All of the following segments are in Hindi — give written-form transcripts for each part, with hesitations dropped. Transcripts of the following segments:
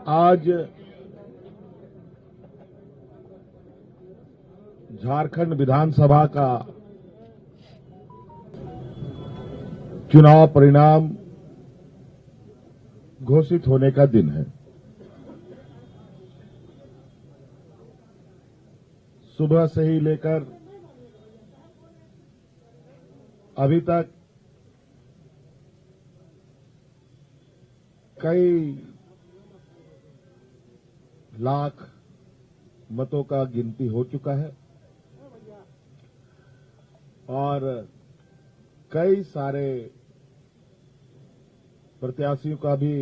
आज झारखंड विधानसभा का चुनाव परिणाम घोषित होने का दिन है। सुबह से ही लेकर अभी तक कई लाख मतों का गिनती हो चुका है और कई सारे प्रत्याशियों का भी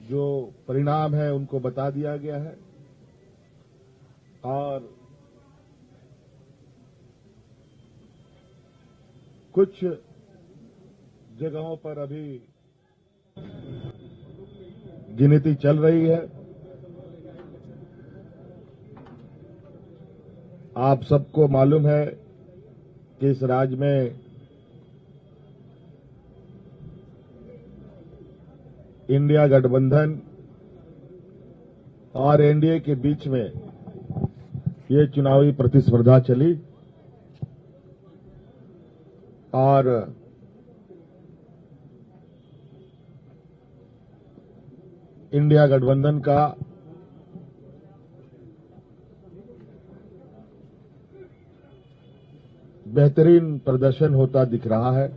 जो परिणाम है उनको बता दिया गया है और कुछ जगहों पर अभी गिनती चल रही है। आप सबको मालूम है कि इस राज्य में इंडिया गठबंधन और एनडीए के बीच में ये चुनावी प्रतिस्पर्धा चली और इंडिया गठबंधन का बेहतरीन प्रदर्शन होता दिख रहा है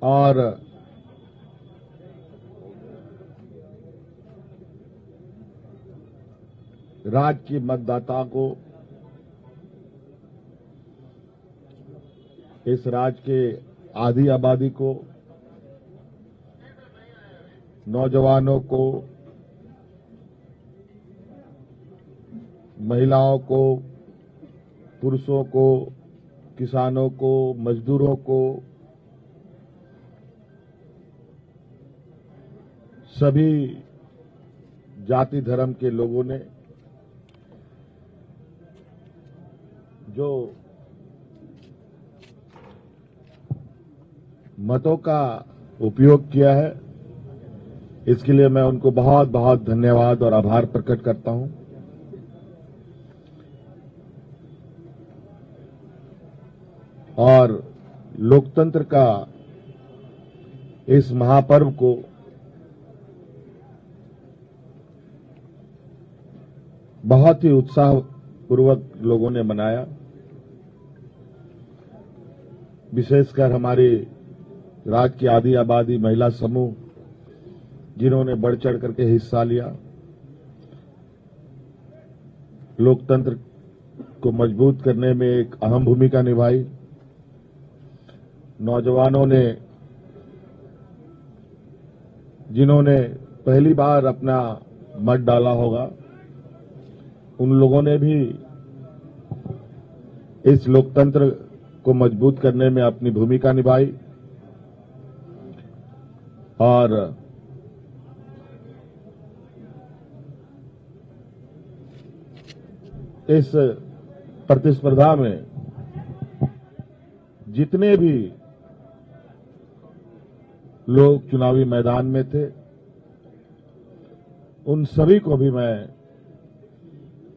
और राज्य की मतदाता को इस राज्य के आधी आबादी को, नौजवानों को, महिलाओं को, पुरुषों को, किसानों को, मजदूरों को, सभी जाति धर्म के लोगों ने जो मतों का उपयोग किया है, इसके लिए मैं उनको बहुत बहुत धन्यवाद और आभार प्रकट करता हूं। और लोकतंत्र का इस महापर्व को बहुत ही उत्साहपूर्वक लोगों ने मनाया। विशेषकर हमारी राज्य की आधी आबादी महिला समूह जिन्होंने बढ़ चढ़ करके हिस्सा लिया, लोकतंत्र को मजबूत करने में एक अहम भूमिका निभाई। नौजवानों ने जिन्होंने पहली बार अपना मत डाला होगा, उन लोगों ने भी इस लोकतंत्र को मजबूत करने में अपनी भूमिका निभाई और इस प्रतिस्पर्धा में जितने भी लोग चुनावी मैदान में थे, उन सभी को भी मैं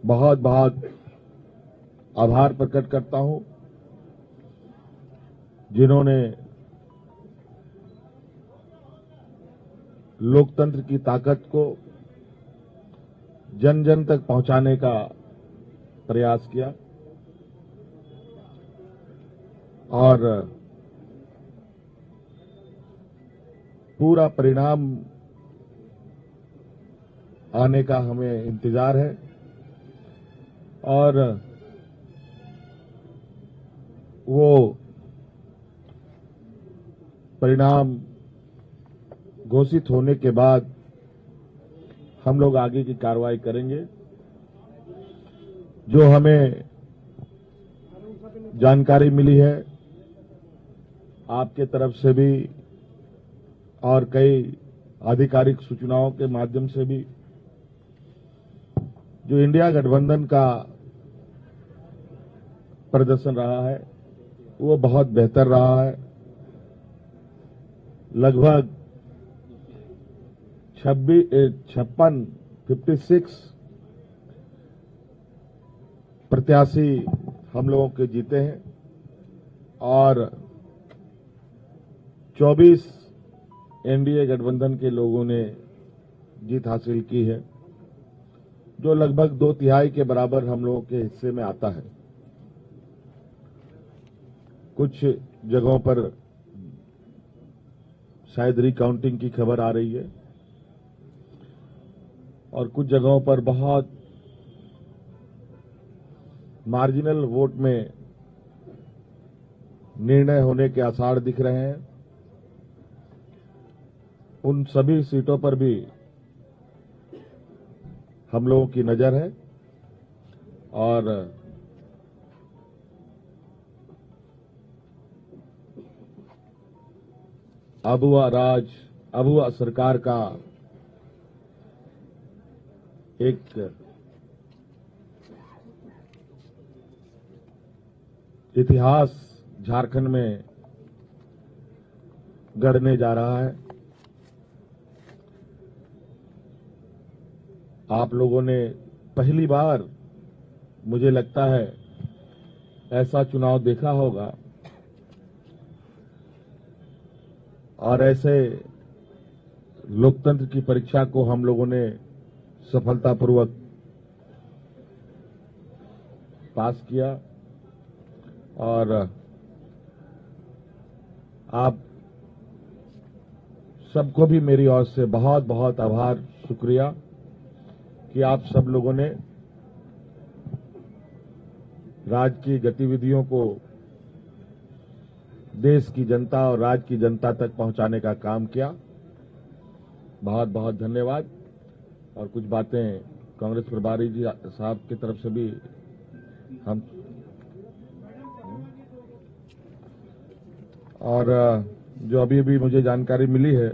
बहुत बहुत आभार प्रकट करता हूं, जिन्होंने लोकतंत्र की ताकत को जन जन तक पहुंचाने का प्रयास किया और पूरा परिणाम आने का हमें इंतजार है और वो परिणाम घोषित होने के बाद हम लोग आगे की कार्रवाई करेंगे। जो हमें जानकारी मिली है आपके तरफ से भी और कई आधिकारिक सूचनाओं के माध्यम से भी, जो इंडिया गठबंधन का प्रदर्शन रहा है वो बहुत बेहतर रहा है। लगभग 56 प्रत्याशी हम लोगों के जीते हैं और 24 एनडीए गठबंधन के लोगों ने जीत हासिल की है, जो लगभग 2/3 के बराबर हम लोगों के हिस्से में आता है। कुछ जगहों पर शायद रिकाउंटिंग की खबर आ रही है और कुछ जगहों पर बहुत मार्जिनल वोट में निर्णय होने के आसार दिख रहे हैं। उन सभी सीटों पर भी हम लोगों की नजर है और अब हुआ सरकार का एक इतिहास झारखंड में गढ़ने जा रहा है। आप लोगों ने पहली बार मुझे लगता है ऐसा चुनाव देखा होगा और ऐसे लोकतंत्र की परीक्षा को हम लोगों ने सफलतापूर्वक पास किया और आप सबको भी मेरी ओर से बहुत बहुत आभार, शुक्रिया कि आप सब लोगों ने राज्य की गतिविधियों को देश की जनता और राज्य की जनता तक पहुंचाने का काम किया। बहुत बहुत धन्यवाद। और कुछ बातें कांग्रेस प्रभारी जी साहब की तरफ से भी हम और जो अभी अभी मुझे जानकारी मिली है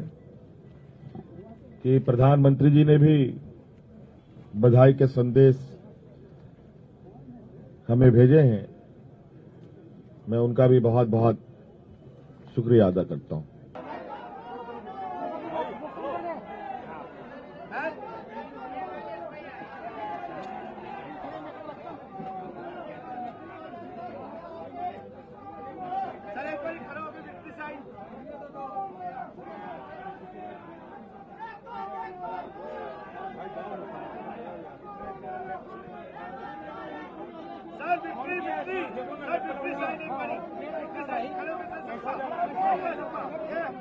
कि प्रधानमंत्री जी ने भी बधाई के संदेश हमें भेजे हैं। मैं उनका भी बहुत बहुत शुक्रिया अदा करता हूं।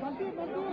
गलती